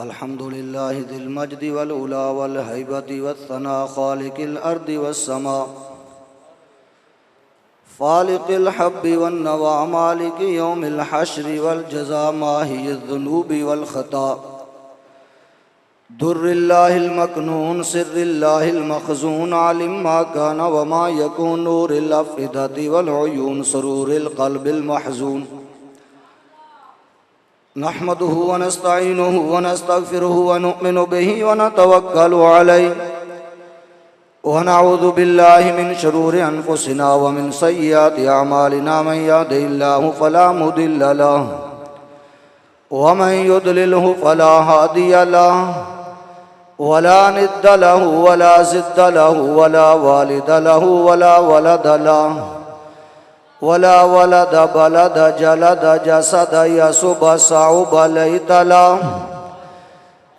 अल्हम्दुलिल्लाहि दिल मज्दि वल उला वल हैबति वस्सना खालिकिल अर्दि वस्समा फालिकिल हब्बि वन नवा मालिकि यौमिल हश्रि वल जज़ा माहियिज़ ज़ुनूबि वल खता दुर्रिल्लाहिल मकनून सिर्रिल्लाहिल मखज़ून आलिम मा काना व मा यकून नूरिल अफ़इदति वल उयून सुरूरिल क़ल्बिल महज़ून नहमदुहु व नस्तईनुहु व नस्तगफिरुहु व नुमिनु बिही व नतवक्कलु अलैहि व नऊज़ु बिल्लाहि मिन शुरूरि अनफुसिना व मिन सय्यिआति अमालिना मन यहदिहिल्लाहु फला मुदिल्ल लहु व मन युद्लिलहु फला हादिय लहु वला निद्द लहु वला ज़िद्द लहु वला वालिद लहु वला वलद लहु वला वलद बलद जलद जसद यसुब सऊब लैत लहु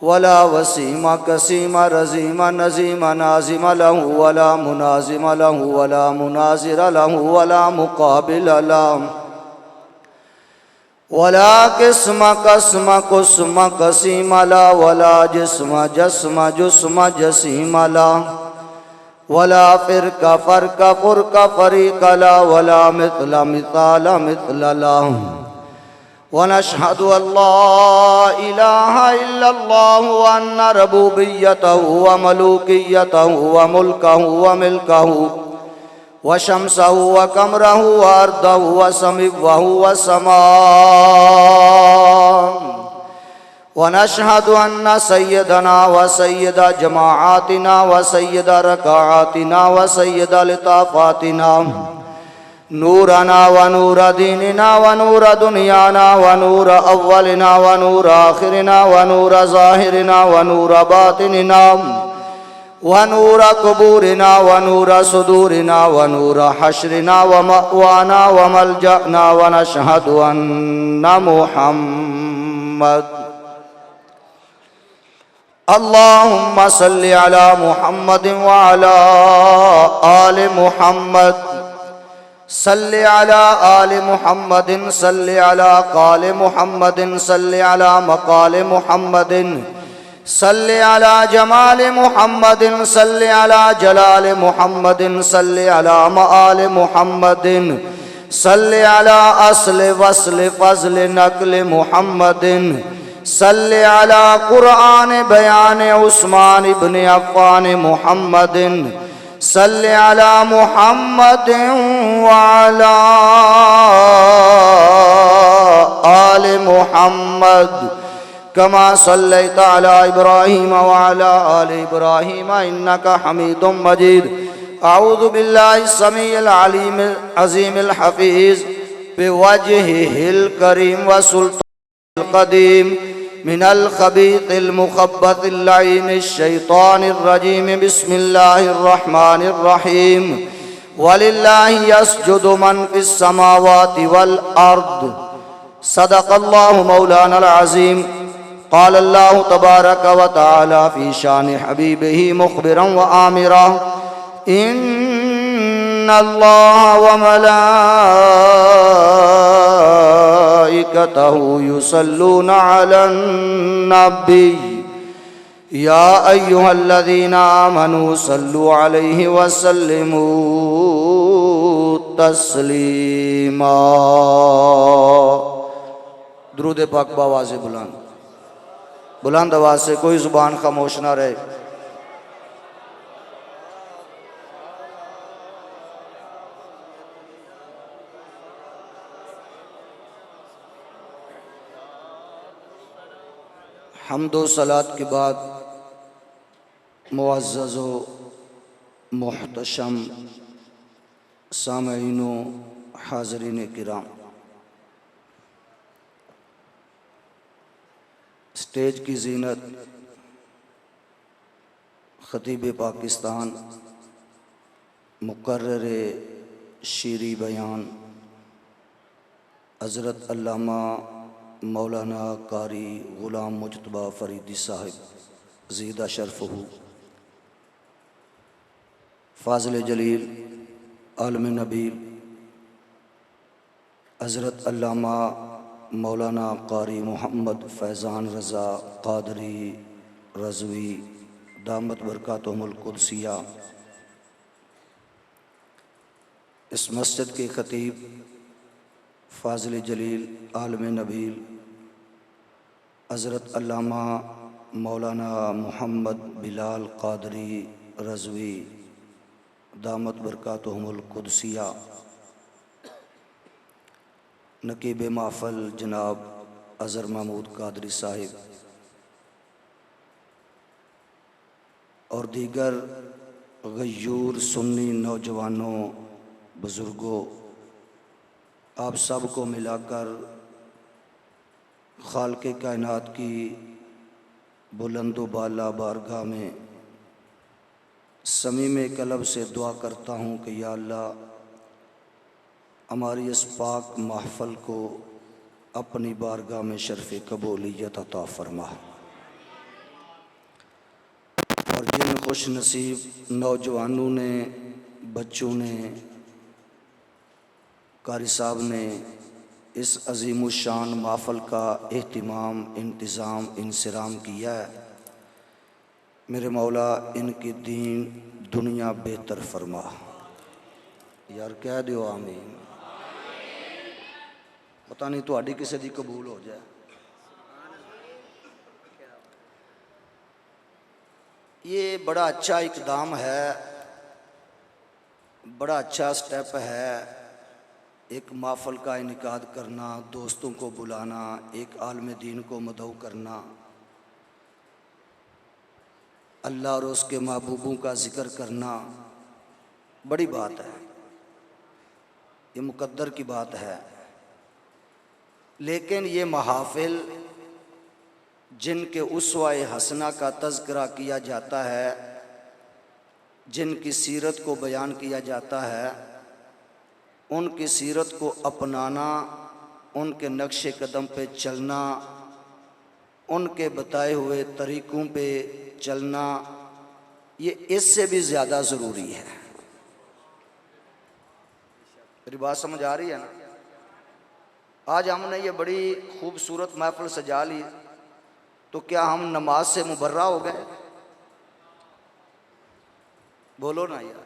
वला वसीम कसीम रज़ीम नज़ीम नाज़िम लहु वला मुनाज़िम लहु वला मुनाज़िर लहु वला मुक़ाबिल लहु वला किस्म कसम कुस्म कसीम ला वला जिस्म जस्म जुस्म जसीम ला वला फ़िरक़ा फ़रक़ा फ़ुरक़ा फ़रीक़ ला वला मिस्ल मिसाल मिस्ल ला व नशहदु अल्ला इलाहा इल्लल्लाहु व अन्न रबूबिय्यतहु व मलूकिय्यतहु व मुल्कहु व मिल्कहु व शम्सहु व क़मरहु व अर्दहु व समिअहु व समाअहु व नशहदु अन्न सय्यदना व सय्यद जमाअतिना व सय्यद रकाअतिना व सय्यद लिताफ़ातिना नूरना व नूर दीनिना व नूर दुनियाना व नूर अव्वलिना व नूर आखिरिना व नूर ज़ाहिरिना व नूर बातिनिना व नूर क़ुबूरिना व नूर सुदूरिना व नूर हश्रिना व मअवाना व मलजअना व नशहदु अन्न मुहम्मद अल्लाहुम्मा सल्लि अला मुहम्मदिन व अला आलि मुहम्मद सल्लि अला आलि मुहम्मदिन सल्लि अला क़ालि मुहम्मदिन सल्लि अला मक़ालि मुहम्मदिन सल्लि अला जमालि मुहम्मदिन सल्लि अला जलालि मुहम्मदिन सल्लि अला मआलि मुहम्मदिन सल्लि अला अस्लि वस्लि फ़ज़्लि नक़्लि मुहम्मदिन सल्लि अला क़ुरआन बयान उस्मान इब्न अफ़्फ़ान मुहम्मदिन सल्लि अला मुहम्मदिन व अला आलि मुहम्मद कमा सल्लैता अला इब्राहीम व अला आलि इब्राहीम इन्नका हमीदुम मजीद अऊज़ु बिल्लाहि समीइल अलीमिल अज़ीमिल हफ़ीज़ बिवजहिहिल करीम व सुल्तानिल क़दीम मिनल ख़बीथिल मुख़ब्बतिल लईनिश शैतानिर रजीम बिस्मिल्लाहिर रहमानिर रहीम वलिल्लाहि यस्जुदु मन फ़िस समावाति वल अर्द सदक़ल्लाहु मौलानल अज़ीम क़ाल अल्लाहु तबारक व तआला फ़ी शानि हबीबिही मुख़बिरन व आमिरा इन्नल्लाह व मलाइकतहु युसल्लूना अलन नबी या अय्युहल्लज़ीना आमनू सल्लु अलैहि व सल्लिमू तस्लीमा। दुरूद पाक बावाज़े बुलंद बुलंद आवाज़ से कोई ज़ुबान खामोश ना रहे। हम्दो सलात के बाद मुअज़्ज़ज़ व मुहतशम सामईन व हाज़रीन किराम, स्टेज की ज़ीनत ख़तीब पाकिस्तान मुक़र्रर शीरी बयान हज़रत अल्लामा मौलाना कारी ग़ुलाम मुज्तबा फ़रीदी साहिब ज़ीदा शरफ़हू फ़ाज़िल जलील आलम नबी हज़रत अल्लामा मौलाना कारी मोहम्मद फैज़ान रज़ा क़ादरी रज़वी दामत बरकातुहुल कुद्सिया इस मस्जिद के खतीब फ़ाज़िल जलील आलम नबील हज़रत अल्लामा मौलाना मोहम्मद बिलाल क़ादरी रज़वी दामत बरकातुहुल कुद्सिया, नकीब महफ़ल जनाब अज़हर महमूद क़ादरी साहिब और दीगर गयूर सुन्नी नौजवानों बुज़ुर्गों, आप सब को मिलाकर खालिक़े कायनात की बुलंद बाला बारगाह में समीम कलब से दुआ करता हूँ कि या अल्लाह हमारी इस पाक महफ़ल को अपनी बारगाह में शर्फ़ कबूलियत अता फरमा। और जिन खुश नसीब नौजवानों ने, बच्चों ने, कारी साहब ने इस अज़ीमुश्शान महफ़ल का एहतिमाम, इंतज़ाम, इंसराम किया है, मेरे मौला इनकी दीन दुनिया बेहतर फरमा। यार कह दो आमीन। पता नहीं तुहाडी किसी दी कबूल हो जाए। ये बड़ा अच्छा इक़दाम है, बड़ा अच्छा स्टेप है। एक महफ़ल का इनेकाद करना, दोस्तों को बुलाना, एक आलम दीन को मदऊ करना, अल्लाह और उसके महबूबों का ज़िक्र करना, बड़ी बात है, ये मुक़द्दर की बात है। लेकिन ये महाफ़िल जिनके उसवा-ए हसना का तज़किरा किया जाता है, जिनकी सीरत को बयान किया जाता है, उनकी सीरत को अपनाना, उनके नक्शे कदम पे चलना, उनके बताए हुए तरीक़ों पे चलना, ये इससे भी ज़्यादा ज़रूरी है। मेरी बात समझ आ रही है ना? आज हमने ये बड़ी खूबसूरत महफ़िल सजा ली, तो क्या हम नमाज से मुबर्रा हो गए? बोलो ना यार।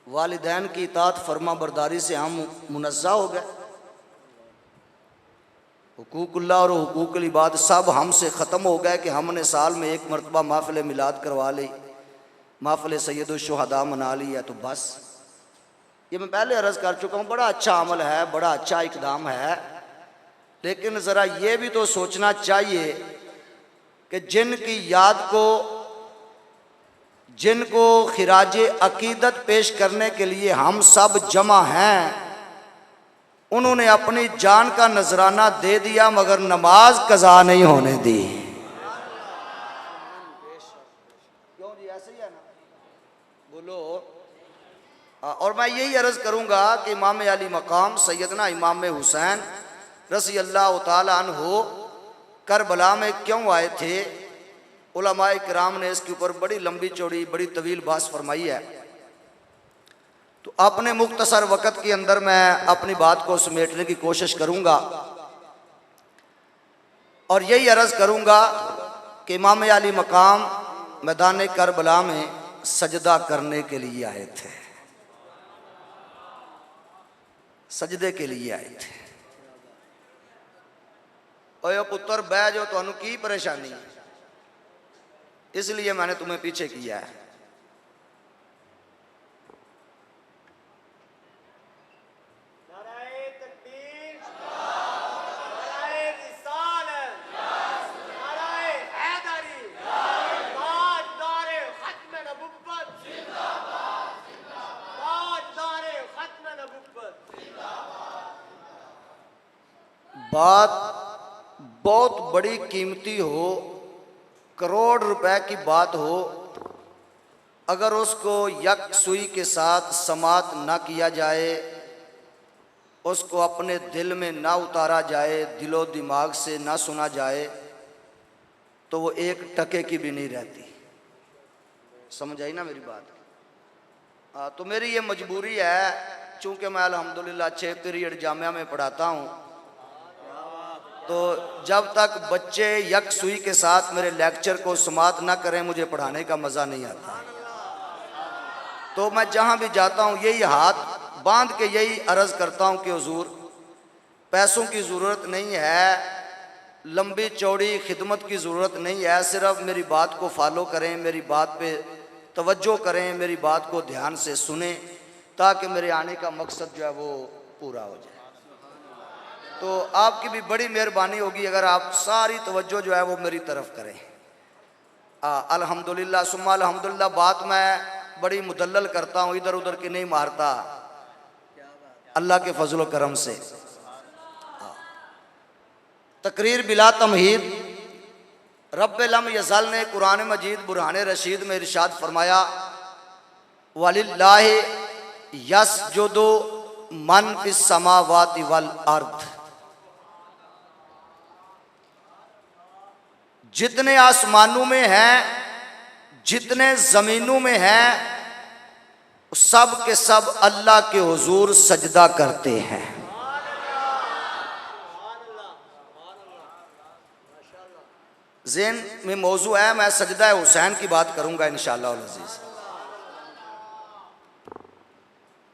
वालिदैन की इताअत फरमा बरदारी से हम मुनज़्ज़ा हो गए? हुकूकुल्लाह और हुकूकुल इबाद सब हमसे ख़त्म हो गए कि हमने साल में एक मरतबा महफ़िल मिलाद करवा ली, महफ़िल सैयदुश शुहदा मना ली है, तो बस। ये मैं पहले अर्ज़ कर चुका हूँ, बड़ा अच्छा अमल है, बड़ा अच्छा इक़दाम है, लेकिन ज़रा ये भी तो सोचना चाहिए कि जिनकी याद को, जिनको खिराजे अकीदत पेश करने के लिए हम सब जमा हैं, उन्होंने अपनी जान का नजराना दे दिया मगर नमाज कज़ा नहीं होने दी। क्यों जी, ऐसे ही है ना? बोलो। और मैं यही अर्ज़ करूँगा कि इमाम अली मकाम सैयदना इमाम हुसैन रज़ी अल्लाह ताला अन्हु करबला में क्यों आए थे? उलमाए किराम ने इसके ऊपर बड़ी लंबी चौड़ी, बड़ी तवील बात फरमाई है। तो अपने मुख्तसर वक़्त के अंदर मैं अपनी बात को समेटने की कोशिश करूँगा और यही अर्ज़ करूँगा कि इमाम अली मकाम मैदान करबला में सजदा करने के लिए आए थे, सजदे के लिए आए थे। ओए पुत्र बह जाओ, तुहानू की परेशानी है? इसलिए मैंने तुम्हें पीछे किया है। बात बहुत बड़ी कीमती हो, करोड़ रुपए की बात हो, अगर उसको यकसुई के साथ समात ना किया जाए, उसको अपने दिल में ना उतारा जाए, दिलो दिमाग से ना सुना जाए, तो वो एक टके की भी नहीं रहती। समझ आई ना मेरी बात? तो मेरी ये मजबूरी है चूँकि मैं अल्हम्दुलिल्लाह 6 पीरियड जामिया में पढ़ाता हूँ, तो जब तक बच्चे यक सुई के साथ मेरे लेक्चर को समाप्त ना करें मुझे पढ़ाने का मज़ा नहीं आता। तो मैं जहाँ भी जाता हूँ यही हाथ बांध के यही अर्ज़ करता हूँ कि हुजूर पैसों की ज़रूरत नहीं है, लंबी चौड़ी खिदमत की ज़रूरत नहीं है, सिर्फ मेरी बात को फॉलो करें, मेरी बात पे तवज्जो करें, मेरी बात को ध्यान से सुने, ताकि मेरे आने का मकसद जो है वो पूरा हो जाए। तो आपकी भी बड़ी मेहरबानी होगी अगर आप सारी तवज्जो जो है वो मेरी तरफ करें। अल्हम्दुलिल्लाह सुम्मा अल्हम्दुलिल्लाह। बात मैं बड़ी मुदल्लल करता हूँ, इधर उधर की नहीं मारता, अल्लाह के फजल करम से। तकरीर बिला तमहीद। रब्बे लम यज़ल ने कुरान मजीद बुरहान रशीद में इरशाद फरमाया, वलिल्लाहि यस्जुदु मन फिस समावाति वल अर्द। जितने आसमानों में हैं, जितने ज़मीनों में हैं, सब के सब अल्लाह के हुजूर सजदा करते हैं। ज़हन में मौजू है, मैं सजदा हुसैन की बात करूंगा इंशाअल्लाह अज़ीज़।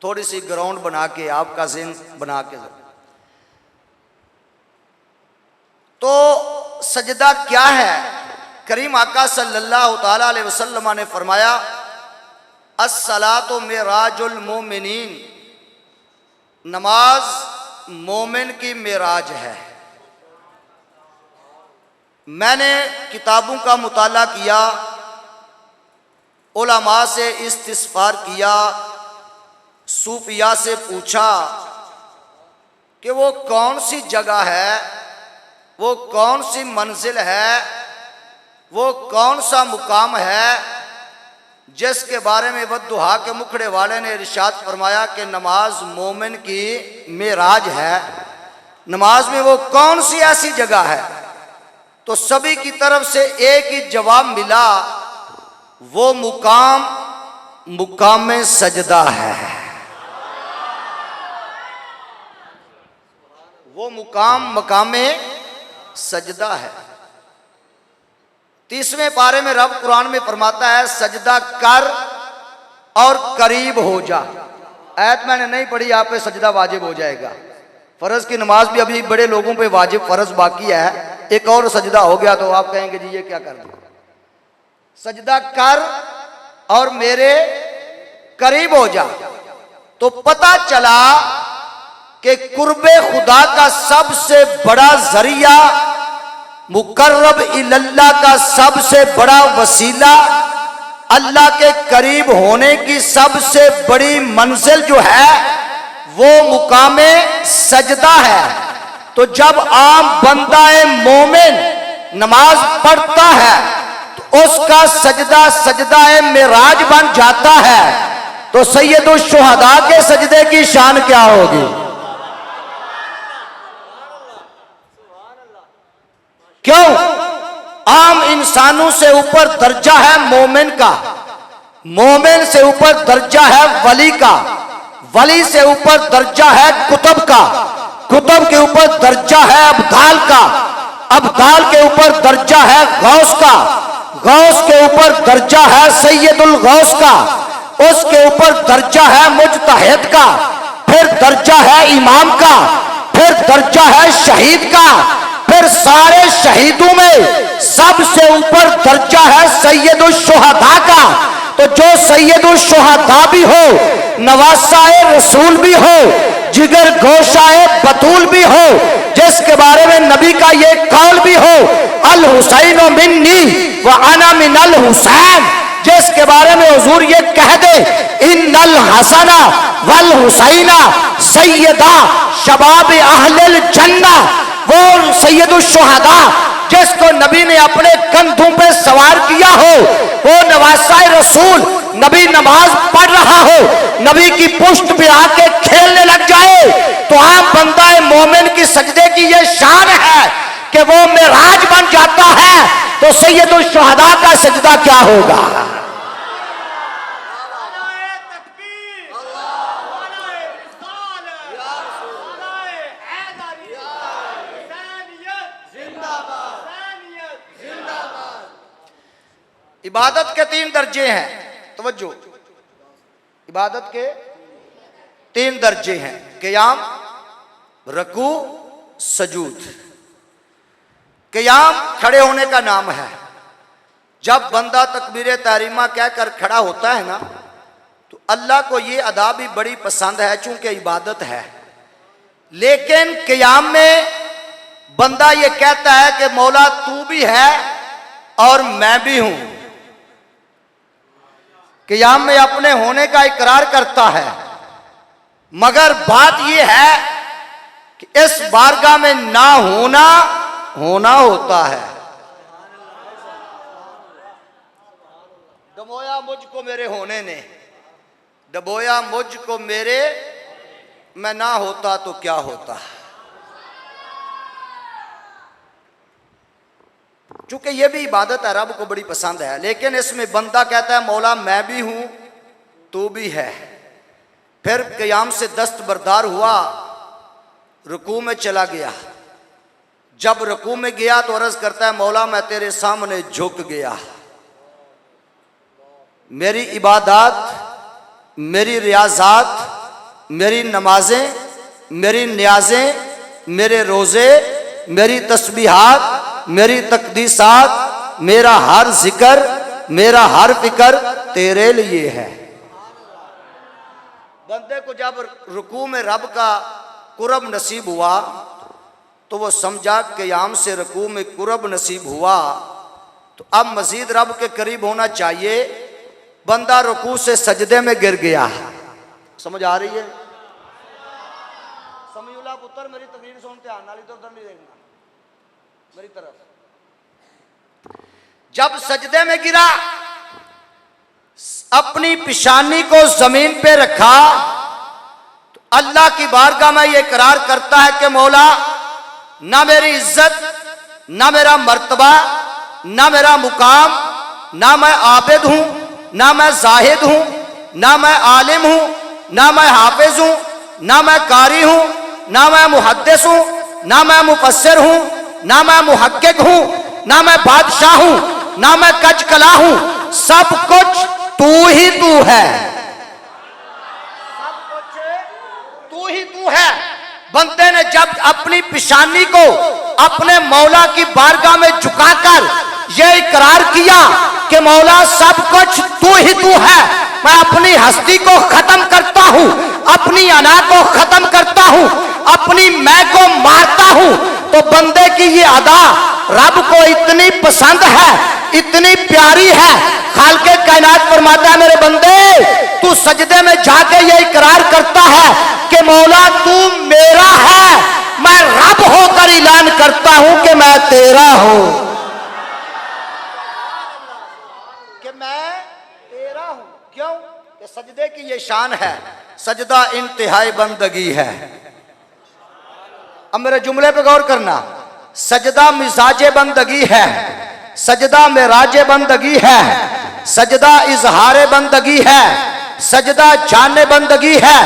थोड़ी सी ग्राउंड बना के आपका ज़हन बना के। तो सजदा क्या है? करीम आका सल्लल्लाहु ताला अलैहि वसल्लम ने फरमाया, अस्सलातु मिराजुल मोमिनीन, नमाज मोमिन की मिराज है। मैंने किताबों का मुताला किया, उलमा से इस्तिस्फार किया, सूफिया से पूछा कि वो कौन सी जगह है, वो कौन सी मंजिल है, वो कौन सा मुकाम है जिसके बारे में वद्दुहा के मुखड़े वाले ने इरशाद फरमाया कि नमाज मोमिन की मेराज है। नमाज में वो कौन सी ऐसी जगह है? तो सभी की तरफ से एक ही जवाब मिला, वो मुकाम मुकाम सजदा है। वो मुकाम मकाम सजदा है। 30वें पारे में रब कुरान में फरमाता है, सजदा कर और करीब हो जा। आयत मैंने नहीं पढ़ी, आप पे सजदा वाजिब हो जाएगा। फर्ज की नमाज भी अभी बड़े लोगों पे वाजिब फर्ज बाकी है, एक और सजदा हो गया तो आप कहेंगे जी ये क्या कर दिया। सजदा कर और मेरे करीब हो जा। तो पता चला कि कुर्बे खुदा का सबसे बड़ा जरिया, मुकर्रब इल्लल्लाह का सबसे बड़ा वसीला, अल्लाह के करीब होने की सबसे बड़ी मंजिल जो है वो मुकामे सजदा है। तो जब आम बंदा मोमिन नमाज पढ़ता है तो उसका सजदा सजदा मिराज बन जाता है। तो सैयदुल शुहदा के सजदे की शान क्या होगी? क्यों? आम इंसानों से ऊपर दर्जा है मोमिन का, मोमिन से ऊपर दर्जा है वली का, वली से ऊपर दर्जा है कुतुब का, कुतुब के ऊपर दर्जा है अब्दाल का, अब्दाल के ऊपर दर्जा है गौस का, गौस के ऊपर दर्जा है सैयदुल गौस का, उसके ऊपर दर्जा है मुजतहिद का, फिर दर्जा है इमाम का, फिर दर्जा है शहीद का, फिर सारे शहीदों में सबसे ऊपर दर्जा है सैयदुल शुहदा का। तो जो सैयदुल शुहदा भी हो, नवासाए रसूल भी हो, जिगर गोशाए बतूल भी हो, जिसके बारे में नबी का ये कौल भी हो, अल हुसैन मिन्नी व अना मिनल हुसैन, जिसके बारे में हुजूर ये कह दे, इन्नल हसना वल हुसैना सैयदा शबाब अहलिल जन्ना। वो सैयदुल शुहदा जिसको नबी ने अपने कंधों पे सवार किया हो, वो नवासाए रसूल, नबी नमाज पढ़ रहा हो, नबी की पुष्ट पे आके खेलने लग जाए, तो आप बंदा मोमिन की सजदे की ये शान है कि वो मेराज बन जाता है। तो सैयदुल शुहदा का सजदा क्या होगा? इबादत के 3 दर्जे हैं, तवज्जो, इबादत के 3 दर्जे हैं, क़याम, रकू, सजूद। क़याम खड़े होने का नाम है। जब बंदा तकबीर तहरीमा कहकर खड़ा होता है ना, तो अल्लाह को ये अदा भी बड़ी पसंद है, चूंकि इबादत है। लेकिन क़याम में बंदा ये कहता है कि मौला तू भी है और मैं भी हूं। क़याम में अपने होने का इकरार करता है, मगर बात यह है कि इस बारगाह में ना होना होना होता है। डबोया मुझको मेरे होने ने, डबोया मुझको मेरे, मैं ना होता तो क्या होता। चूंकि यह भी इबादत है, रब को बड़ी पसंद है। लेकिन इसमें बंदा कहता है मौला मैं भी हूं तू भी है। फिर क़याम से दस्तबरदार हुआ, रुकू में चला गया। जब रुकू में गया तो अर्ज करता है मौला मैं तेरे सामने झुक गया। मेरी इबादत, मेरी रियाजात, मेरी नमाजें, मेरी न्याजें, मेरे रोज़े, मेरी तस्बीहात, मेरी तकदीसात, मेरा हर जिक्र, मेरा हर फिक्र तेरे लिए है। बंदे को जब रुकू में रब का कुर्ब नसीब हुआ तो वो समझा क़याम से रुकू में कुर्ब नसीब हुआ, तो अब मजीद रब के करीब होना चाहिए। बंदा रुकू से सजदे में गिर गया। समझ आ रही है? समीउल्लाह पुत्र मेरी तकरीर सुन, ध्यान नाल इधर उधर नहीं देखना, मेरी तरफ। जब सजदे में गिरा, अपनी पेशानी को जमीन पे रखा, तो अल्लाह की बारगाह में ये करार करता है कि मौला ना मेरी इज्जत, ना मेरा मर्तबा, ना मेरा मुकाम, ना मैं आबिद हूं, ना मैं जाहिद हूं, ना मैं आलिम हूं, ना मैं हाफिज हूं, ना मैं कारी हूं, ना मैं मुहद्दिस हूं, ना मैं मुफस्सिर हूं, ना मैं मुहक्किक हूं, ना मैं बादशाह हूं, ना मैं कच कला हूं। सब कुछ तू ही तू है, सब कुछ तू ही तू है। बंदे ने जब अपनी पेशानी को अपने मौला की बारगाह में झुकाकर यह इकरार किया कि मौला सब कुछ तू ही तू है, मैं अपनी हस्ती को खत्म करता हूं, अपनी अना को खत्म करता हूं, अपनी मैं को मारता हूं, तो बंदे की ये अदा रब को इतनी पसंद है, इतनी प्यारी है। खालिक़े कायनात फरमाता है मेरे बंदे तू सजदे में जाके ये इकरार करता है कि मौला तू मेरा है, मैं रब होकर ऐलान करता हूं कि मैं तेरा हूं, कि मैं तेरा हूं। क्यों? कि सजदे की ये शान है, सजदा इंतहाई बंदगी है। अब मेरे जुमले पे गौर करना, सजदा मिजाजे बंदगी है, सजदा मेराजे बंदगी है, सजदा इजहारे बंदगी है, सजदा जाने बंदगी है,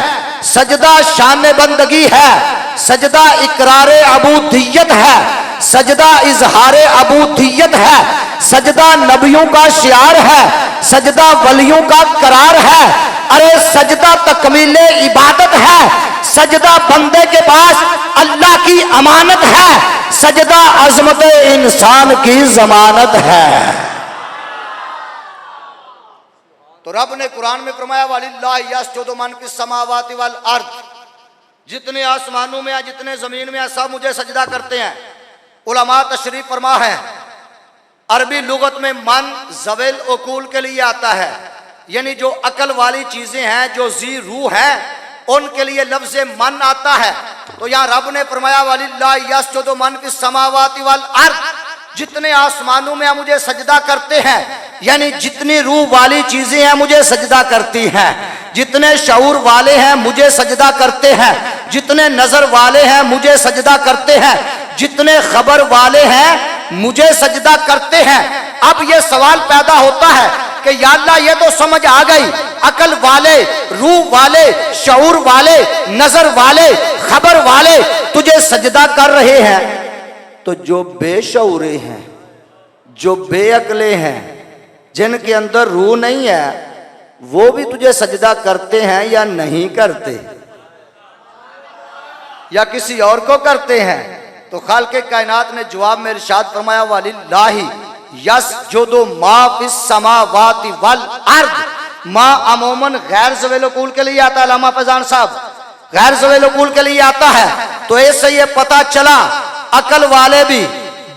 सजदा शान बंदगी है, सजदा इकरारे अबूदियत है, सजदा इजहारे अबूदियत है, सजदा नबियों का शियार है, सजदा वलियों का करार है। अरे सजदा तकमीले इबादत है, सजदा बंदे के पास अल्लाह की अमानत है, सजदा अजमत इंसान की जमानत है। तो रब ने कुरान में फरमाया वलिल्लाहि यसजुदु मन फिस समावाति वल अर्द, जितने आसमानों में है जितने जमीन में है सब मुझे सजदा करते हैं। उलमा तशरीफ फरमा है, अरबी लुगत में मन ज़वेल उकूल के लिए आता है, यानी जो अकल वाली चीजें हैं, जो जी रूह है, उनके लिए लफ्ज़ मन आता है। तो यहाँ रब ने फरमाया वलिल्लाहि यसजुदु मन फिस समावाति वल अर्द, जितने आसमानों में मुझे सजदा करते हैं, यानी जितनी रूह वाली चीजें हैं मुझे सजदा करती हैं, जितने शऊर वाले हैं मुझे सजदा करते हैं, जितने नजर वाले हैं मुझे सजदा करते हैं, जितने खबर वाले हैं मुझे सजदा करते हैं। अब ये सवाल पैदा होता है कि या अल्लाह ये तो समझ आ गई, अकल वाले, रूह वाले, शऊर वाले, नजर वाले, खबर वाले तुझे सजदा कर रहे हैं, तो जो बेशऊरे हैं, जो बेअकले हैं, जिनके अंदर रूह नहीं है वो भी तुझे सजदा करते हैं या नहीं करते, या किसी और को करते हैं? तो खालिक़े कायनात ने जवाब में इरशाद फरमाया वलिल्लाहि यसजुदु मा फिस समावाति वल अर्द। मा अमूमन गैर ज़वेल उकूल के लिए आता है, अल्लामा फैजान साहब, गैर ज़वेल उकूल के लिए आता है। तो इससे ये पता चला अकल वाले भी,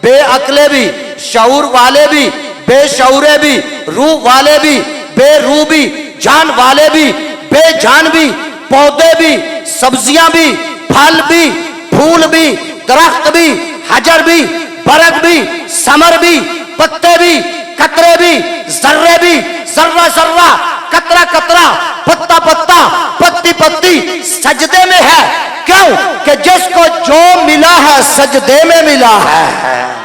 बेअकले भी, शऊर वाले भी, बेशऊरे भी, रूह वाले भी, बेरूह भी, जान वाले भी, बेजान भी, पौधे भी, सब्जियां भी, फल भी, फूल भी, दरख्त भी, हजर भी, बरग भी, समर भी, पत्ते भी, कतरे भी, जर्रे भी, जर्रा जर्रा, कतरा कतरा, पत्ता पत्ता, पत्ती पत्ती सजदे में है। क्यों? कि जिसको जो मिला है सजदे में मिला है।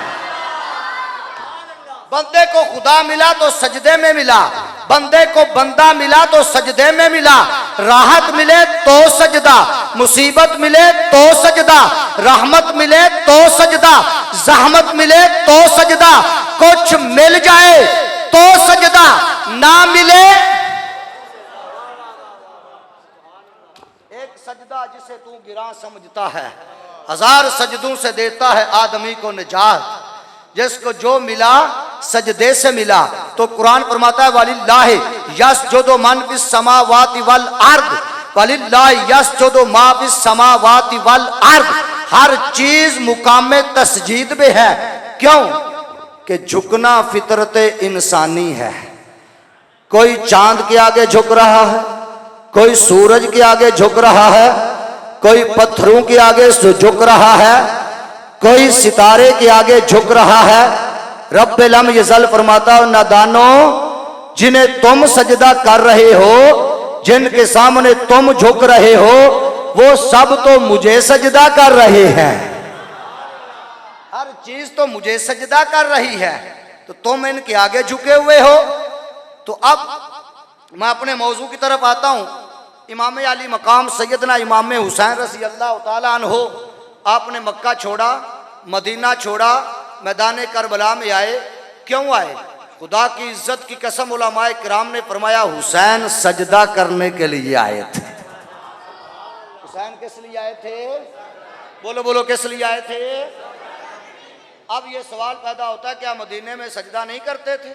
बंदे को खुदा मिला तो सजदे में मिला, बंदे को बंदा मिला तो सजदे में मिला। राहत मिले तो सजदा, मुसीबत मिले तो सजदा, रहमत मिले तो सजदा, जहमत मिले तो सजदा, कुछ मिल जाए तो सजदा, ना मिले एक सजदा जिसे तू गिरा समझता है, हजार सजदों से देता है आदमी को निजात। जिसको जो मिला सजदे से मिला। तो कुरान फरमाता है वलिल्लाहि यसजुदु मन फिस समावाति वल अर्द, वलिल्लाहि यसजुदु मा फिस समावाति वल अर्द। हर चीज मुकाम तस्जीद में है। क्यों? कि झुकना फितरत इंसानी है। कोई चांद के आगे झुक रहा है, कोई सूरज के आगे झुक रहा है, कोई पत्थरों के आगे झुक रहा है, कोई सितारे के आगे झुक रहा है। रब्बे लम यज़ल फरमाता है नादानो, जिन्हें तुम सजदा कर रहे हो, जिनके सामने तुम झुक रहे हो, वो सब तो मुझे सजदा कर रहे हैं। हर चीज तो मुझे सजदा कर रही है, तो तुम इनके आगे झुके हुए हो। तो अब मैं अपने मौजू की तरफ आता हूं। इमाम अली मकाम सैयदना इमाम हुसैन रज़ी अल्लाह तआला अन्हो, आपने मक्का छोड़ा, मदीना छोड़ा, मैदान करबला में आए। क्यों आए? खुदा की इज्जत की कसम उलमाए किराम ने फरमाया हुसैन सजदा करने के लिए आए थे। हुसैन किस लिए आए थे? बोलो बोलो, किस लिए आए थे? अब ये सवाल पैदा होता है, क्या मदीने में सजदा नहीं करते थे?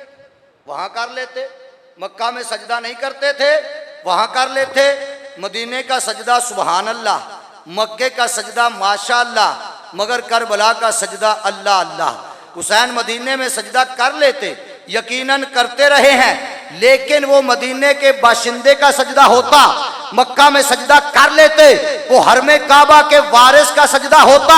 वहां कर लेते। मक्का में सजदा नहीं करते थे? वहां कर लेते। मदीने का सजदा सुबहान अल्लाह, मक्के का सजदा माशा अल्लाह, मगर करबला का सजदा अल्लाह अल्लाह। हुसैन मदीने में सजदा कर लेते, यकीनन करते रहे हैं, लेकिन वो मदीने के बाशिंदे का सजदा होता। मक्का में सजदा कर लेते, वो हरमे काबा के वारिस का सजदा होता।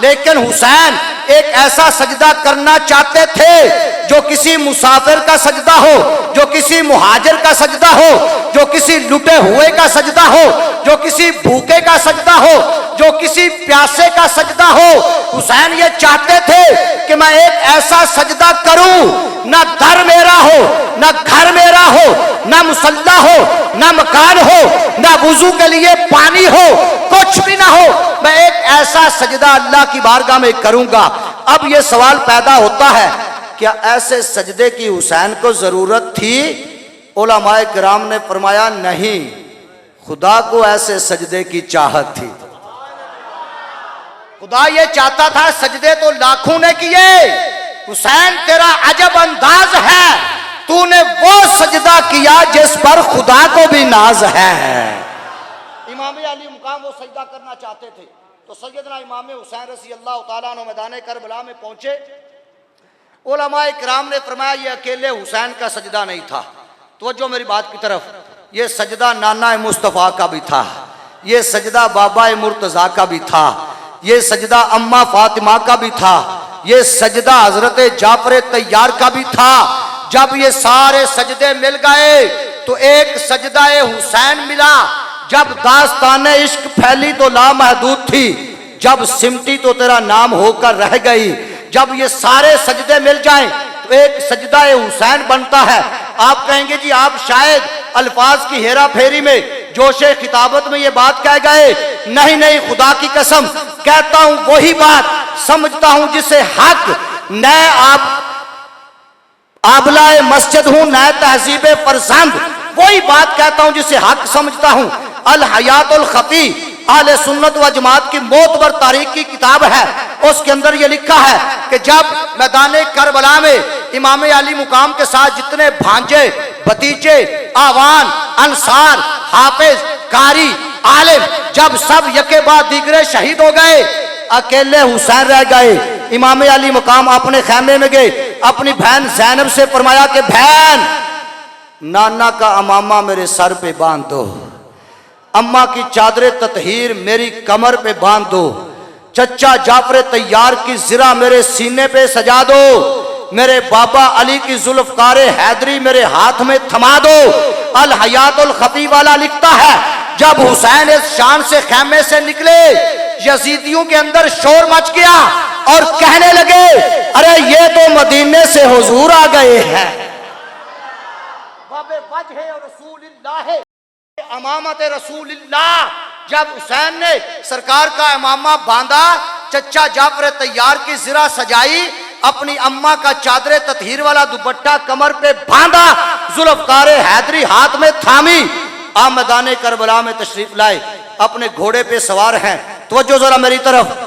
लेकिन हुसैन एक ऐसा सजदा करना चाहते थे जो किसी मुसाफिर का सजदा हो, जो किसी मुहाजिर का सजदा हो, जो किसी लुटे हुए का सजदा हो, जो किसी भूखे का सजदा हो, जो किसी प्यासे का सजदा हो। हुसैन ये चाहते थे कि मैं एक ऐसा सजदा करूं, ना दर मेरा हो, ना घर मेरा हो, ना मुसल्ला हो, ना मकान हो, ना वुजू के लिए पानी हो, कुछ भी ना हो, मैं एक ऐसा सजदा अल्लाह की बारगाह में करूंगा। अब ये सवाल पैदा होता है, क्या ऐसे सजदे की हुसैन को जरूरत थी? उलमाए किराम ने फरमाया नहीं, खुदा को ऐसे सजदे की चाहत थी। खुदा ये चाहता था, सजदे तो लाखों ने किए, हुसैन तेरा अजब अंदाज है, तूने वो सजदा किया जिस पर खुदा को भी नाज है। इमाम अली मुकाम वो सजदा करना चाहते थे। तो सैयदना इमाम हुसैन रज़ी अल्लाह तआला अन्हु मैदान करबला में पहुंचे। उलमाए किराम ने फरमाया ये अकेले हुसैन का सजदा नहीं था। तो जो मेरी बात की तरफ, ये सजदा नाना मुस्तफ़ा का भी था, ये सजदा बाबा मुर्तज़ा का भी था, ये सजदा अम्मा फातिमा का भी था, ये सजदा हजरत जाफर तैयार का भी था। जब ये सारे सजदे मिल गए तो एक सजदा हुसैन मिला। जब दास्ताने इश्क फैली तो लामहदूद थी, जब सिमटी तो तेरा नाम होकर रह गई। जब ये सारे सजदे मिल जाएं तो एक सजदा हुसैन बनता है। आप कहेंगे जी आप शायद अल्फाज की हेरा फेरी में, जोशे खिताबत में ये बात कह गए। नहीं नहीं, खुदा की कसम कहता हूं वही बात समझता हूं जिसे हक न आप आबलाए मस्जिद हूं, नए तहजीब फरजंद। वही बात कहता हूं जिसे हक समझता हूं। अल हयातुल खफी आले सुन्नत व जमात की मोतबर तारीख की किताब है। उसके अंदर यह लिखा है कि जब मैदान करबला में इमाम अली मुकाम के साथ जितने भांजे, भतीजे, आवान, अंसार, हाफिज, कारी, आलिम, जब सब यके बाद दीगरे शहीद हो गए, अकेले हुसैन रह गए। इमाम अली मुकाम अपने खैमे में गए, अपनी बहन जैनब से फरमाया कि बहन, नाना का अमामा मेरे सर पे बांध दो, अम्मा की चादर ततहीर मेरी कमर पे बांध दो, चचा जाफर तैयार की जिरा मेरे सीने पे सजा दो, मेरे बाबा अली की जुल्फकारे हैदरी मेरे हाथ में थमा दो। अल हयातुल खफी वाला लिखता है, जब हुसैन इस शान से खैमे से निकले, यजीदियों के अंदर शोर मच गया और कहने लगे, अरे ये तो मदीने से हुजूर आ गए हैं। अमामत रसूलिल्लाह। जब हुसैन ने सरकार का इमामा बांधा, चचा जाफर तैयार की जिरा सजाई, अपनी अम्मा का चादर ततहीर वाला दुपट्टा कमर पे बांधा, जुल्फकारे हैदरी हाथ में थामी, आप मैदान करबला में तशरीफ लाए, अपने घोड़े पे सवार हैं। तवज्जो जरा मेरी तरफ।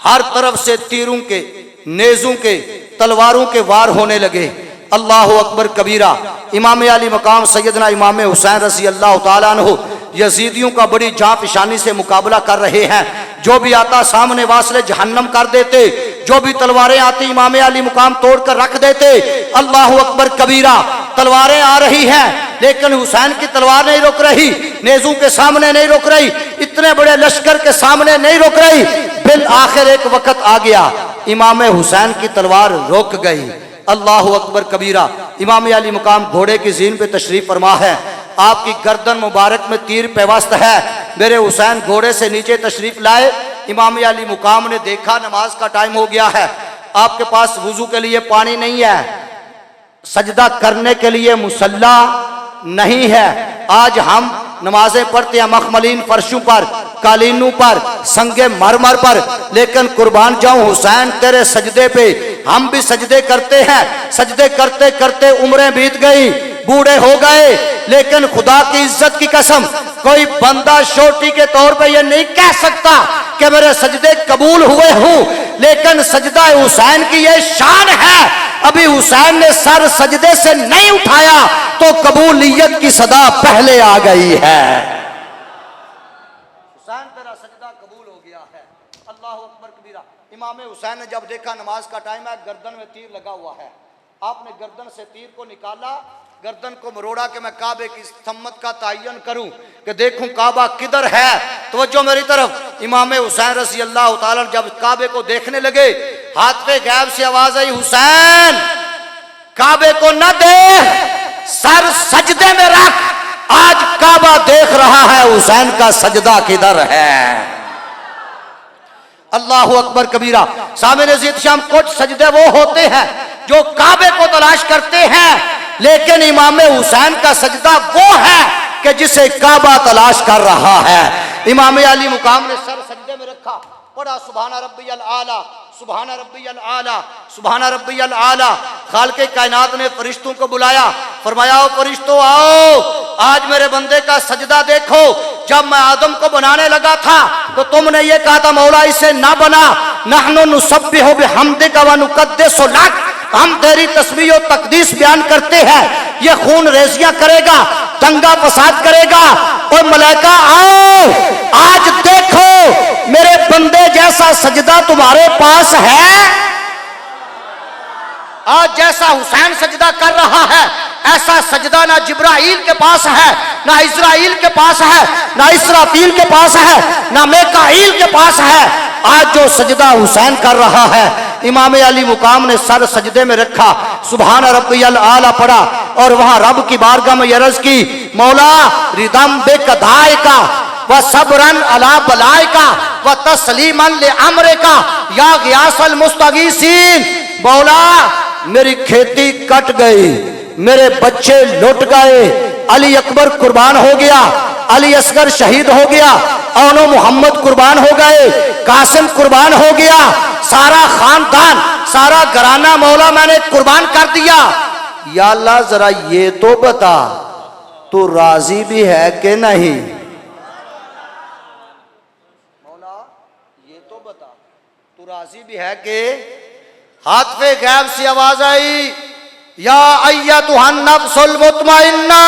हर तरफ से तीरों के, नेजों के, तलवारों के वार होने लगे। अल्लाह अकबर कबीरा। इमाम अली मकाम सैयदना इमाम हुसैन रज़ी अल्लाह तआला अन्हु यजीदियों का बड़ी जाँ पिशानी से मुकाबला कर रहे हैं। जो भी आता सामने वासले जहन्नम कर देते, जो भी तलवारें आती इमाम अली मुकाम तोड़कर रख देते। अल्लाह अकबर कबीरा। तलवारें आ रही हैं लेकिन हुसैन की तलवार नहीं रुक रही, नेजों के सामने नहीं रुक रही, इतने बड़े लश्कर के सामने नहीं रुक रही। बिल आखिर एक वक्त आ गया, इमाम हुसैन की तलवार रुक गई। अल्लाह अकबर कबीरा। इमाम अली मुकाम घोड़े की जीन पे तशरीफ फरमा है, आपकी गर्दन मुबारक में तीर पेवस्त है। मेरे हुसैन घोड़े से नीचे तशरीफ लाए। इमाम अली मुकाम ने देखा नमाज का टाइम हो गया है, आपके पास वुजू के लिए पानी नहीं है, सजदा करने के लिए मुसल्ला नहीं है। आज हम नमाजें पढ़ते हैं मखमलीन फर्शों पर, कालीनों पर, संगे मरमर पर, लेकिन कुर्बान जाऊं हुसैन तेरे सजदे पे हम भी सजदे करते हैं। सजदे करते करते उम्रें बीत गई, बूढ़े हो गए, लेकिन खुदा की इज्जत की कसम कोई बंदा छोटी के तौर पे ये नहीं कह सकता कि मेरे सजदे कबूल हुए हूं, लेकिन सजदा हुसैन की ये शान है। अभी हुसैन ने सर सजदे से नहीं उठाया तो कबूलियत की सदा पहले आ गई है। हुसैन तेरा सजदा कबूल हो गया है। अल्लाह अकबर कबीरा। इमाम हुसैन ने जब देखा नमाज का टाइम है, गर्दन में तीर लगा हुआ है, आपने गर्दन से तीर को निकाला, गर्दन को मरोड़ा कि मैं काबे की सम्मत का तयन करूं कि देखूं काबा किधर है। तवज्जो मेरी तरफ। इमाम हुसैन रज़ी अल्लाह तआला जब काबे को देखने लगे, हाथ पे गैब से आवाज आई, हुसैन काबे को न देख, सर सजदे में रख, आज काबा देख रहा है हुसैन का सजदा किधर है। अल्लाह अकबर कबीरा। सामने शाम कुछ सजदे वो होते हैं जो काबे को तलाश करते हैं, लेकिन इमाम हुसैन का सजदा वो है कि जिसे काबा तलाश कर रहा है। इमाम अली मुकाम ने सर सजदे में रखा, पढ़ा सुभान रब्बियल आला, सुभान रब्बियल आला, सुभान रब्बियल आला। खालिक़े कायनात ने फरिश्तों को बुलाया, फरमाया फरिश्तों आओ, आज मेरे बंदे का सजदा देखो। जब मैं आदम को बनाने लगा था तो तुमने ये कहा था मौला इसे ना बना, नहनु नुसब्बिहु बिहम्दिका व नुक़द्दिसु लक, हम तेरी तस्बीह और तकदीस बयान करते हैं। ये खून रेजियां करेगा, दंगा फसाद करेगा, और मलाइका आओ आज देखो मेरे बंदे जैसा सजदा तुम्हारे पास है। आज जैसा हुसैन सजदा कर रहा है ऐसा सजदा ना जिब्राइल के पास है, ना इस्राइल के पास है, ना इसराफील के पास है, ना मेकाइल के पास है। आज जो सजदा हुसैन कर रहा है, इमाम अली मुकाम ने सर सजदे में रखा, सुभान रब्बियल आला पढ़ा, और वहां रब की बारगाह में अर्ज की, मौला रिदम बेकदाए का व सबरन अला बलाए का व तस्लीमन ले अमरे का या गियासल मुस्तगीसीन। मौला मेरी खेती कट गई, मेरे बच्चे लुट गए, अली अकबर कुर्बान हो गया, अली असगर शहीद हो गया, औनो मोहम्मद कुर्बान हो गए, कासिम कुर्बान हो गया, सारा खानदान सारा घराना मौला मैंने कुर्बान कर दिया। या अल्लाह जरा ये तो बता तू राजी भी है कि नहीं? मौला ये तो बता तू राजी भी है कि? हाथ पे गैब से आवाज आई, या अय्यतुहन नफ्सुल मुतमइन्ना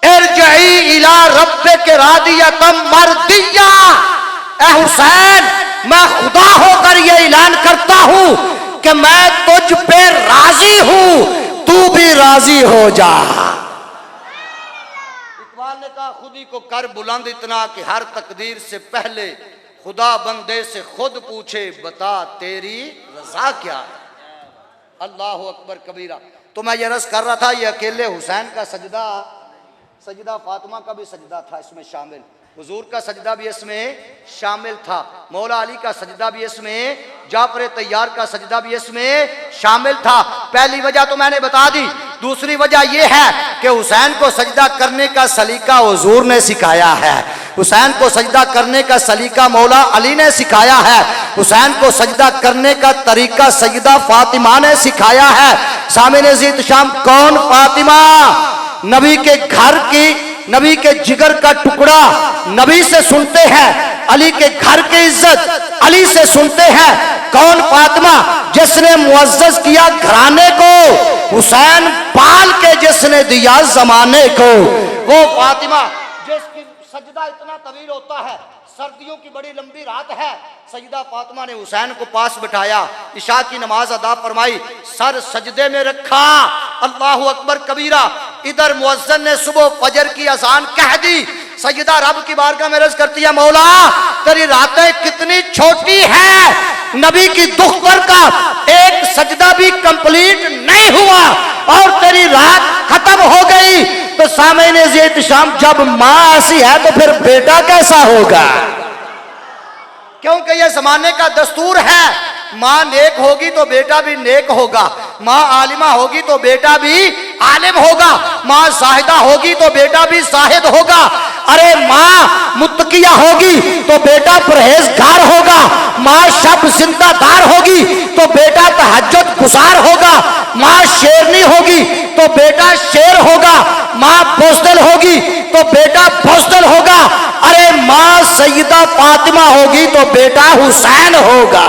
इरजई इला रब्बिक रादियतम मर्दिया। ए हुसैन, मैं खुदा होकर यह ऐलान करता हूं कि मैं तुझ पे राजी हूं, तू भी राजी हो जा। इकबाल ने कहा खुदी को कर बुलंद इतना कि हर तकदीर से पहले खुदा बंदे से खुद पूछे, बता तेरी रजा क्या है। अल्लाह अकबर कबीरा। तो मैं ये रस कर रहा था, ये अकेले हुसैन का सजदा फातिमा का भी सजदा था इसमें शामिल, हुजूर का सजदा भी इसमें शामिल था, मौला अली का सजदा भी इसमें, जाफर तैयार का सजदा भी इसमें शामिल था। पहली वजह तो मैंने बता दी। दूसरी वजह यह है कि हुसैन को सजदा करने का सलीका हुजूर ने सिखाया है, हुसैन को सजदा करने का सलीका मौला अली ने सिखाया है, हुसैन को सजदा करने का तरीका सैयदा फातिमा ने सिखाया है। सामने ज़ीत शाम कौन? फातिमा, नबी के घर की, नबी के जिगर का टुकड़ा नबी से सुनते हैं, अली के घर की इज्जत अली से सुनते हैं। कौन? फातिमा, जिसने मुअज्जज किया घराने को, हुसैन पाल के जिसने दिया जमाने को, वो फातिमा जिसकी सजदा इतना तवील होता है, सर्दियों की बड़ी लंबी रात है, सैयदा फातिमा ने हुसैन को पास बिठाया, इशा की नमाज अदा फरमाई, सर सजदे में रखा, अल्लाह अकबर कबीरा। इधर मुअज्जिन ने सुबह फजर की अजान कह दी, सैयदा रब की बारगाह में अर्ज करती है, मौला तेरी रातें कितनी छोटी हैं, नबी की दुख पर का एक सजदा भी कंप्लीट नहीं हुआ और तेरी रात खत्म हो गई। तो सामने ज़ीत शाम, जब माँ ऐसी है तो फिर बेटा कैसा होगा? क्योंकि यह जमाने का दस्तूर है, माँ नेक होगी तो बेटा भी नेक होगा, माँ आलिमा होगी तो बेटा भी आलिम होगा, माँ जाहिदा होगी तो बेटा भी जाहिद होगा, अरे माँ मुत्तकिया होगी तो बेटा परहेजगार होगा, माँ शब जिंदादार होगी तो बेटा तहज्जुद गुजार होगा, माँ शेरनी होगी तो बेटा शेर होगा, माँ बुज़दिल होगी तो बेटा बुज़दिल होगा, अरे माँ सैयदा फातिमा होगी तो बेटा हुसैन होगा।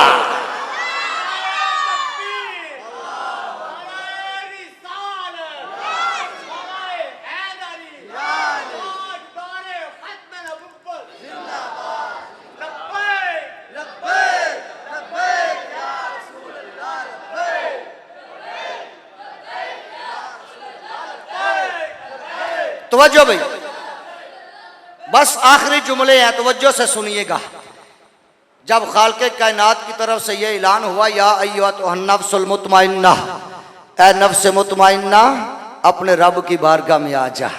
तवज्जो भाई, बस आखिरी जुमले हैं, तवज्जो से सुनिएगा। जब खालिक़े कायनात की तरफ से यह ऐलान हुआ, या अय्युहन नफ्सुल मुतमइन्ना, ऐ नफ्स मुतमइन्ना अपने रब की बारगाह में आ जा,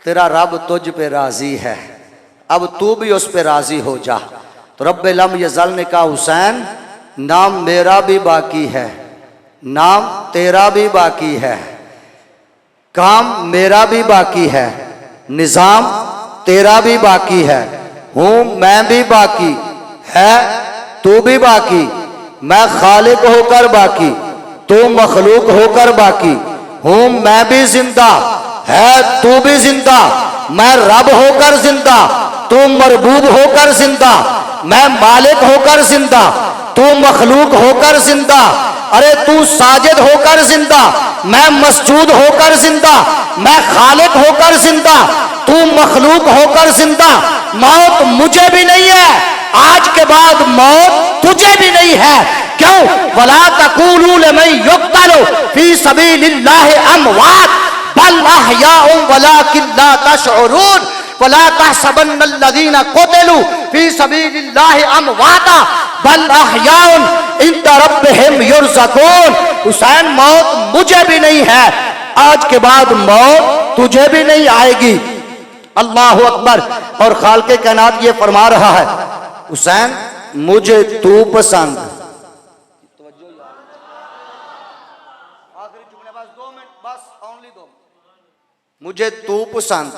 तेरा रब तुझ पे राजी है, अब तू भी उस पे राजी हो जा। तो रब्बे लम यज़ल ने कहा, हुसैन नाम मेरा भी बाकी है, नाम तेरा भी बाकी है, काम मेरा भी बाकी है, निज़ाम तेरा भी बाकी है, हूँ मैं भी बाकी है, तू भी बाकी, मैं खालिक होकर बाकी, तू मखलूक होकर बाकी, हूँ मैं भी जिंदा, है तू भी जिंदा, मैं रब होकर जिंदा, तू मरबूब होकर जिंदा, मैं मालिक होकर जिंदा, तू मखलूक होकर जिंदा, अरे तू साजिद होकर जिंदा, मैं मसजूद होकर जिंदा, मैं खालिक होकर जिंदा, तू मखलूक होकर जिंदा। मौत मुझे भी नहीं है, आज के बाद मौत तुझे भी नहीं है। क्यों? वला तकूलू लिमन युक्तलु फी सबीलिल्लाहि अमवात बल अहयाउ वलाकिन ला तशउरून वला तहसबन्नल्लज़ीना कुतिलू फी सबीलिल्लाहि अमवाता बल अहयाउन इंद रब्बिहिम युरज़क़ून। हुसैन, मौत मुझे भी नहीं है, आज के बाद मौत तुझे भी नहीं आएगी। अल्लाह अकबर। और खालिक़े कायनात ये फरमा रहा है, हुसैन मुझे तू पसंद, आखिरी जुमले बस 2 मिनट, बस ओनली 2, मुझे तू पसंद,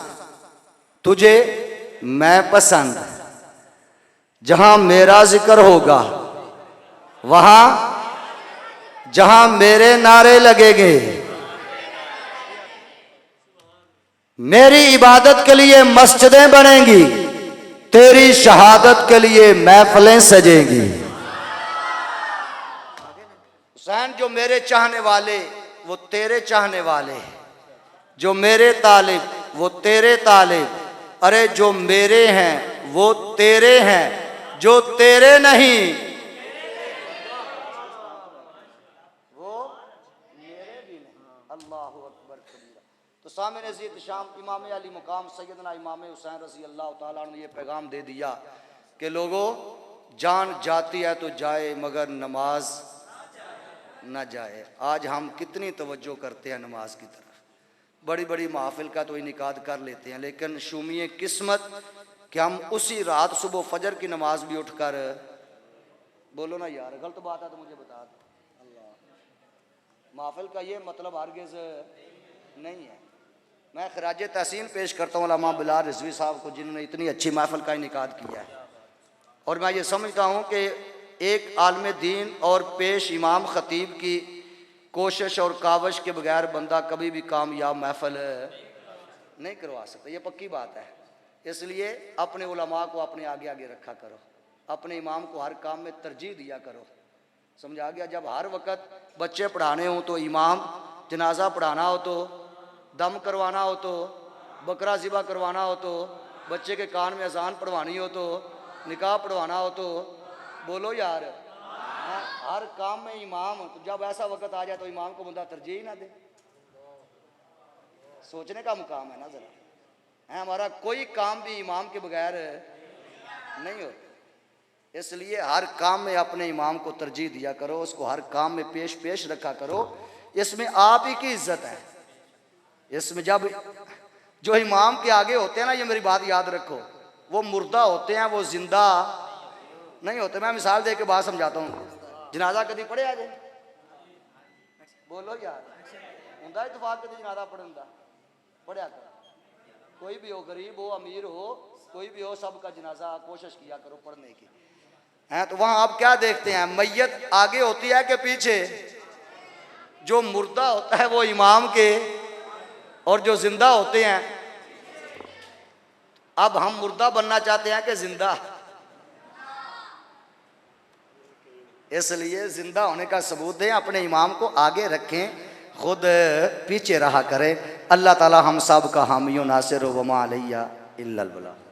तुझे मैं पसंद, जहां मेरा जिक्र होगा वहां जहां मेरे नारे लगेंगे, मेरी इबादत के लिए मस्जिदें बनेंगी, तेरी शहादत के लिए महफिलें सजेंगी। हुसैन, जो मेरे चाहने वाले वो तेरे चाहने वाले, जो मेरे तालिब वो तेरे तालिब, अरे जो मेरे हैं वो तेरे हैं, जो तेरे नहीं वो मेरे भी नहीं। अल्लाह अकबर कबीरा। तो सामने ज़ीद शाम इमाम अली मुकाम सैयदना इमाम हुसैन रज़ी अल्लाह तआला अन्हु ने ये पैगाम दे दिया कि लोगों, जान जाती है तो जाए मगर नमाज ना जाए। आज हम कितनी तवज्जो करते हैं नमाज की तरफ, बड़ी बड़ी महफिल का तो इनिकाद कर लेते हैं, लेकिन शुमिए किस्मत कि हम उसी रात सुबह फजर की नमाज भी उठकर, बोलो ना यार गलत बात है तो मुझे बता दो। अल्लाह, महफिल का ये मतलब हरगिज़ नहीं है। मैं खराज तहसीन पेश करता हूँ उलमा बिलाल रिजवी साहब को, जिन्होंने इतनी अच्छी महफिल का इनिकाद किया है। और मैं ये समझता हूँ कि एक आलम दीन और पेश इमाम ख़तीब की कोशिश और कावश के बगैर बंदा कभी भी कामयाब महफिल नहीं करवा सकता, ये पक्की बात है। इसलिए अपने उलमा को अपने आगे आगे रखा करो, अपने इमाम को हर काम में तरजीह दिया करो। समझा गया? जब हर वक्त बच्चे पढ़ाने हो तो इमाम, जनाजा पढ़ाना हो तो, दम करवाना हो तो, बकरा ज़िबा करवाना हो तो, बच्चे के कान में अजान पढ़वानी हो तो, निकाह पढ़वाना हो तो, बोलो यार, हर काम में इमाम। तो जब ऐसा वक्त आ जाए तो इमाम को बंदा तरजीह ही ना दे, सोचने का मुकाम है ना जरा है। हमारा कोई काम भी इमाम के बगैर नहीं होता। इसलिए हर काम में अपने इमाम को तरजीह दिया करो, उसको हर काम में पेश रखा करो। इसमें आप ही की इज्जत है। इसमें जब जो इमाम के आगे होते हैं ना, ये मेरी बात याद रखो, वो मुर्दा होते हैं, वो जिंदा नहीं होते। मैं मिसाल दे के बात समझाता हूँ। जनाजा कभी पढ़े आज? बोलो यार, होंदा इतफाक कभी जनाजा पढ़न दा? पढ़िया करो, कोई भी हो, गरीब हो अमीर हो, कोई भी हो, सबका जनाजा कोशिश किया करो पढ़ने की है। तो वहां आप क्या देखते हैं, मैयत आगे होती है कि पीछे? जो मुर्दा होता है वो इमाम के, और जो जिंदा होते हैं, अब हम मुर्दा बनना चाहते हैं कि जिंदा? इसलिए जिंदा होने का सबूत दें, अपने इमाम को आगे रखें, खुद पीछे रहा करें। अल्लाह ताला हम सब का हामी नासिर व मा अलैया इल्लल बलाग।